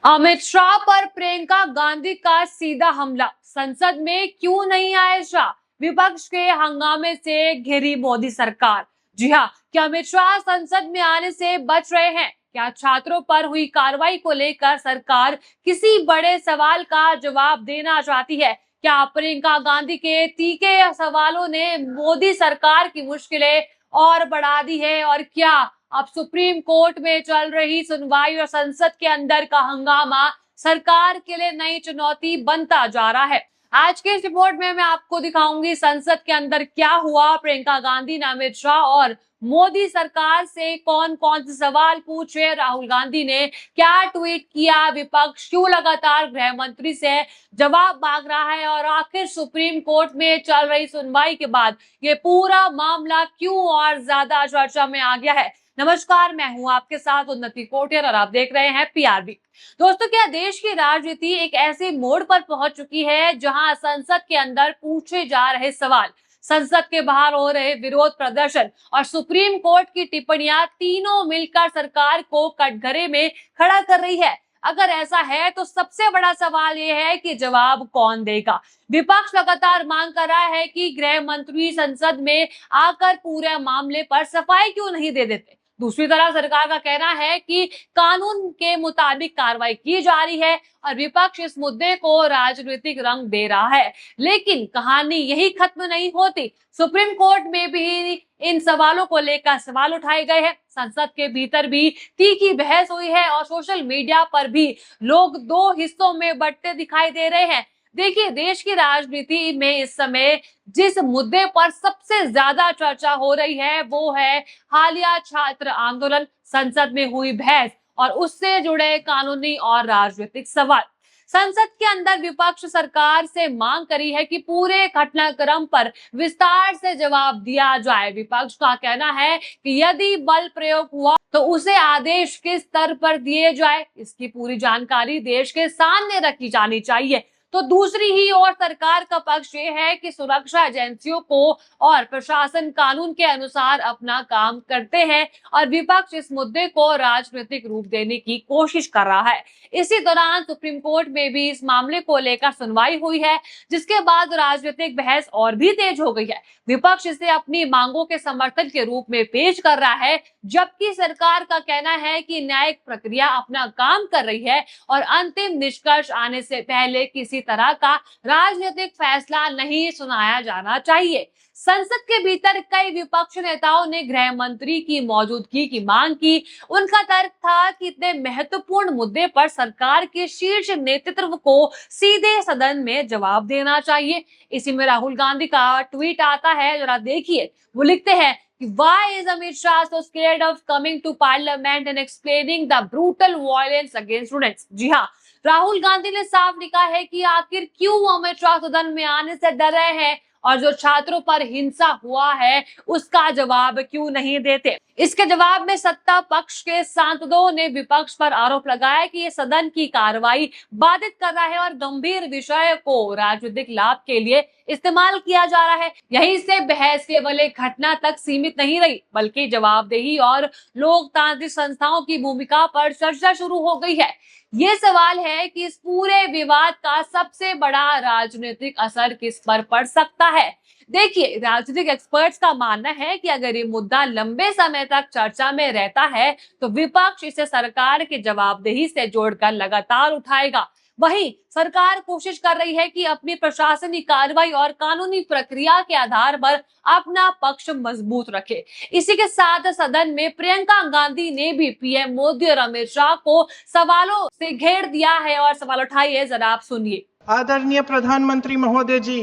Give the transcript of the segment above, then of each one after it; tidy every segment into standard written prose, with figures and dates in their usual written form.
अमित शाह पर प्रियंका गांधी का सीधा हमला, संसद में क्यों नहीं आए शाह, विपक्ष के हंगामे से घिरी मोदी सरकार। जी हाँ, क्या अमित शाह संसद में आने से बच रहे हैं? क्या छात्रों पर हुई कार्रवाई को लेकर सरकार किसी बड़े सवाल का जवाब देना चाहती है? क्या प्रियंका गांधी के तीखे सवालों ने मोदी सरकार की मुश्किलें और बढ़ा दी है? और क्या अब सुप्रीम कोर्ट में चल रही सुनवाई और संसद के अंदर का हंगामा सरकार के लिए नई चुनौती बनता जा रहा है? आज के इस रिपोर्ट में मैं आपको दिखाऊंगी संसद के अंदर क्या हुआ, प्रियंका गांधी ने अमित शाह और मोदी सरकार से कौन कौन से सवाल पूछे, राहुल गांधी ने क्या ट्वीट किया, विपक्ष क्यों लगातार गृह मंत्री से जवाब मांग रहा है और आखिर सुप्रीम कोर्ट में चल रही सुनवाई के बाद ये पूरा मामला क्यों और ज्यादा चर्चा में आ गया है। नमस्कार, मैं हूं आपके साथ उन्नति कोटियर और आप देख रहे हैं पीआरबी। दोस्तों, क्या देश की राजनीति एक ऐसे मोड़ पर पहुंच चुकी है जहां संसद के अंदर पूछे जा रहे सवाल, संसद के बाहर हो रहे विरोध प्रदर्शन और सुप्रीम कोर्ट की टिप्पणियां तीनों मिलकर सरकार को कटघरे में खड़ा कर रही है? अगर ऐसा है तो सबसे बड़ा सवाल यह है कि जवाब कौन देगा। विपक्ष लगातार मांग कर रहा है कि गृह मंत्री संसद में आकर पूरे मामले पर सफाई क्यों नहीं दे देते। दूसरी तरफ सरकार का कहना है कि कानून के मुताबिक कार्रवाई की जा रही है और विपक्ष इस मुद्दे को राजनीतिक रंग दे रहा है। लेकिन कहानी यही खत्म नहीं होती। सुप्रीम कोर्ट में भी इन सवालों को लेकर सवाल उठाए गए हैं, संसद के भीतर भी तीखी बहस हुई है और सोशल मीडिया पर भी लोग दो हिस्सों में बंटते दिखाई दे रहे हैं। देखिए, देश की राजनीति में इस समय जिस मुद्दे पर सबसे ज्यादा चर्चा हो रही है वो है हालिया छात्र आंदोलन, संसद में हुई बहस और उससे जुड़े कानूनी और राजनीतिक सवाल। संसद के अंदर विपक्ष सरकार से मांग करी है कि पूरे घटनाक्रम पर विस्तार से जवाब दिया जाए। विपक्ष का कहना है कि यदि बल प्रयोग हुआ तो उसे आदेश किस स्तर पर दिए जाए, इसकी पूरी जानकारी देश के सामने रखी जानी चाहिए। तो दूसरी ही ओर सरकार का पक्ष ये है कि सुरक्षा एजेंसियों को और प्रशासन कानून के अनुसार अपना काम करते हैं और विपक्ष इस मुद्दे को राजनीतिक रूप देने की कोशिश कर रहा है। इसी दौरान सुप्रीम कोर्ट में भी इस मामले को लेकर सुनवाई हुई है, जिसके बाद राजनीतिक बहस और भी तेज हो गई है। विपक्ष इसे अपनी मांगों के समर्थन के रूप में पेश कर रहा है, जबकि सरकार का कहना है कि न्यायिक प्रक्रिया अपना काम कर रही है और अंतिम निष्कर्ष आने से पहले किसी तरह का राजनीतिक फैसला नहीं सुनाया जाना चाहिए। संसद के भीतर कई विपक्ष नेताओं ने गृह मंत्री की मौजूदगी की मांग की। उनका तर्क था कि इतने महत्वपूर्ण मुद्दे पर सरकार के शीर्ष नेतृत्व को सीधे सदन में जवाब देना चाहिए। इसी में राहुल गांधी का ट्वीट आता है, जरा देखिए। वो लिखते हैं Why is Amit Shah so scared of coming to Parliament and explaining the brutal violence against students? जी हाँ, राहुल गांधी ने साफ लिखा है कि आखिर क्यों अमित शाह सदन में आने से डर रहे हैं और जो छात्रों पर हिंसा हुआ है उसका जवाब क्यों नहीं देते। इसके जवाब में सत्ता पक्ष के सांसदों ने विपक्ष पर आरोप लगाया कि ये सदन की कार्रवाई बाधित कर रहा है और गंभीर विषय को राजनीतिक लाभ के लिए इस्तेमाल किया जा रहा है। यहीं से बहस केवल एक घटना तक सीमित नहीं रही, बल्कि जवाबदेही और लोकतांत्रिक संस्थाओं की भूमिका पर चर्चा शुरू हो गई है। ये सवाल है कि इस पूरे विवाद का सबसे बड़ा राजनीतिक असर किस पर पड़ सकता है। देखिए, राजनीतिक एक्सपर्ट्स का मानना है कि अगर ये मुद्दा लंबे समय तक चर्चा में रहता है तो विपक्ष इसे सरकार के जवाबदेही से जोड़कर लगातार उठाएगा। वहीं सरकार कोशिश कर रही है कि अपनी प्रशासनिक कार्रवाई और कानूनी प्रक्रिया के आधार पर अपना पक्ष मजबूत रखे। इसी के साथ सदन में प्रियंका गांधी ने भी पीएम मोदी और अमित शाह को सवालों से घेर दिया है और सवाल उठाए, जरा आप सुनिए। आदरणीय प्रधानमंत्री महोदय जी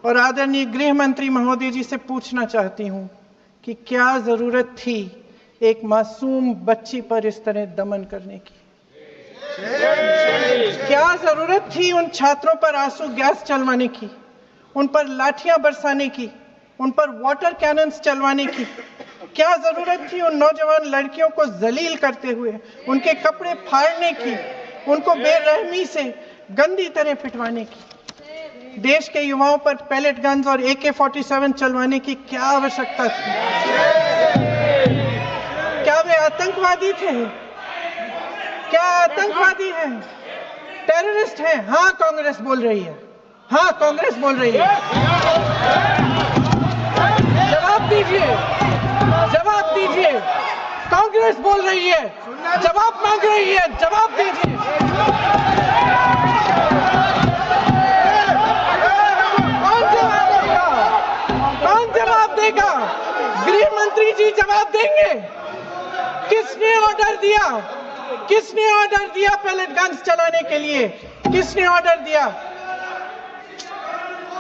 और आदरणीय गृह मंत्री महोदय जी से पूछना चाहती हूँ कि क्या जरूरत थी एक मासूम बच्ची पर इस तरह दमन करने की? क्या जरूरत थी उन छात्रों पर आंसू गैस चलवाने की, उन पर लाठियां बरसाने की, उन पर वाटर कैनन्स चलवाने की? क्या जरूरत थी उन नौजवान लड़कियों को जलील करते हुए उनके कपड़े फाड़ने की, उनको बेरहमी से गंदी तरह पिटवाने की? देश के युवाओं पर पैलेट गन्स और AK-47 चलवाने की क्या आवश्यकता थी? क्या वे आतंकवादी थे? क्या आतंकवादी हैं, टेररिस्ट हैं? हाँ, कांग्रेस बोल रही है, हाँ कांग्रेस बोल रही है। जवाब दीजिए, जवाब दीजिए। कांग्रेस बोल रही है, जवाब मांग रही है, जवाब दीजिए। कौन जवाब देगा? कौन जवाब देगा? गृह मंत्री जी जवाब देंगे। किसने ऑर्डर दिया? किसने ऑर्डर दिया पैलेट गन्स चलाने के लिए? किसने ऑर्डर दिया?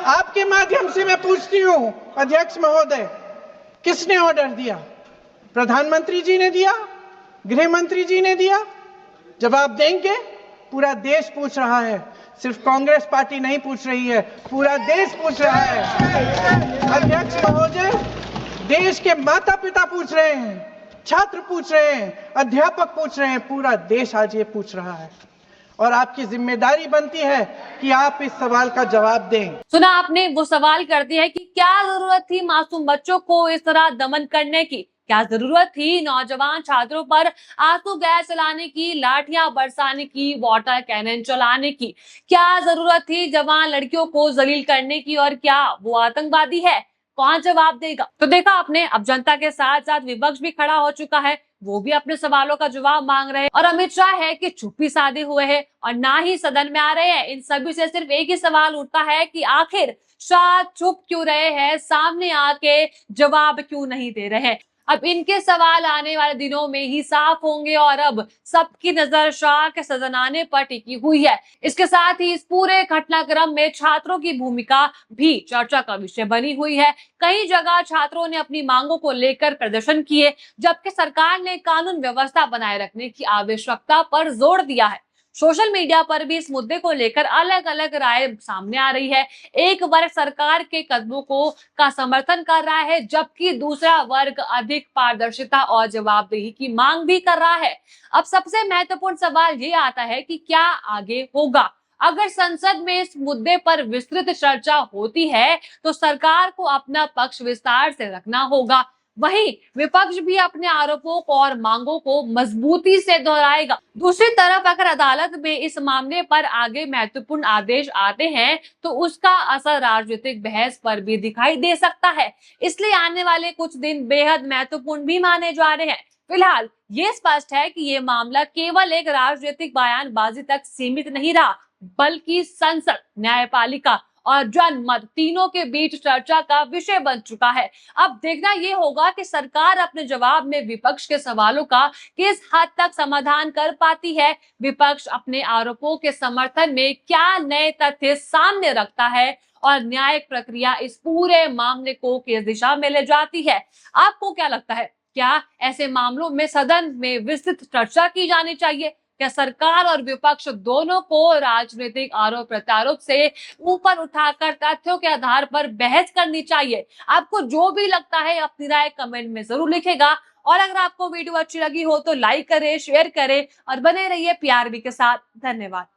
आपके माध्यम से मैं पूछती हूं अध्यक्ष महोदय, किसने ऑर्डर दिया? प्रधानमंत्री जी ने दिया? गृह मंत्री जी ने दिया? जवाब देंगे? पूरा देश पूछ रहा है, सिर्फ कांग्रेस पार्टी नहीं पूछ रही है, पूरा देश पूछ रहा है। अध्यक्ष महोदय, देश के माता पिता पूछ रहे हैं, छात्र पूछ रहे हैं, अध्यापक पूछ रहे हैं, पूरा देश आज ये पूछ रहा है और आपकी जिम्मेदारी बनती है कि आप इस सवाल का जवाब दें। सुना आपने, वो सवाल करती है कि क्या जरूरत थी मासूम बच्चों को इस तरह दमन करने की? क्या जरूरत थी नौजवान छात्रों पर आंसू गैस चलाने की, लाठियां बरसाने की, वाटर कैनन चलाने की? क्या जरूरत थी जवान लड़कियों को जलील करने की? और क्या वो आतंकवादी है? कौन जवाब देगा? तो देखा आपने, अब जनता के साथ साथ विपक्ष भी खड़ा हो चुका है, वो भी अपने सवालों का जवाब मांग रहे हैं और अमित शाह है कि चुप्पी साधे हुए हैं और ना ही सदन में आ रहे हैं। इन सभी से सिर्फ एक ही सवाल उठता है कि आखिर शाह चुप क्यों रहे हैं, सामने आके जवाब क्यों नहीं दे रहे हैं? अब इनके सवाल आने वाले दिनों में ही साफ होंगे और अब सबकी नजर शाह के सदन आने पर टिकी हुई है। इसके साथ ही इस पूरे घटनाक्रम में छात्रों की भूमिका भी चर्चा का विषय बनी हुई है। कई जगह छात्रों ने अपनी मांगों को लेकर प्रदर्शन किए, जबकि सरकार ने कानून व्यवस्था बनाए रखने की आवश्यकता पर जोर दिया है। सोशल मीडिया पर भी इस मुद्दे को लेकर अलग अलग राय सामने आ रही है। एक वर्ग सरकार के कदमों का समर्थन कर रहा है, जबकि दूसरा वर्ग अधिक पारदर्शिता और जवाबदेही की मांग भी कर रहा है। अब सबसे महत्वपूर्ण सवाल ये आता है कि क्या आगे होगा? अगर संसद में इस मुद्दे पर विस्तृत चर्चा होती है तो सरकार को अपना पक्ष विस्तार से रखना होगा। वहीं विपक्ष भी अपने आरोपों को और मांगों को मजबूती से दोहराएगा। दूसरी तरफ अगर अदालत में इस मामले पर आगे महत्वपूर्ण आदेश आते हैं तो उसका असर राजनीतिक बहस पर भी दिखाई दे सकता है। इसलिए आने वाले कुछ दिन बेहद महत्वपूर्ण भी माने जा रहे हैं। फिलहाल ये स्पष्ट है कि ये मामला केवल एक राजनीतिक बयानबाजी तक सीमित नहीं रहा, बल्कि संसद, न्यायपालिका और जनमत तीनों के बीच चर्चा का विषय बन चुका है। अब देखना ये होगा कि सरकार अपने जवाब में विपक्ष के सवालों का किस हद तक समाधान कर पाती है। विपक्ष अपने आरोपों के समर्थन में क्या नए तथ्य सामने रखता है और न्यायिक प्रक्रिया इस पूरे मामले को किस दिशा में ले जाती है? आपको क्या लगता है? क्या ऐसे मामलों में सदन में विस्तृत चर्चा की जानी चाहिए? क्या सरकार और विपक्ष दोनों को राजनीतिक आरोप प्रत्यारोप से ऊपर उठाकर तथ्यों के आधार पर बहस करनी चाहिए? आपको जो भी लगता है अपनी राय कमेंट में जरूर लिखेगा और अगर आपको वीडियो अच्छी लगी हो तो लाइक करें, शेयर करें और बने रहिए पीआरबी के साथ। धन्यवाद।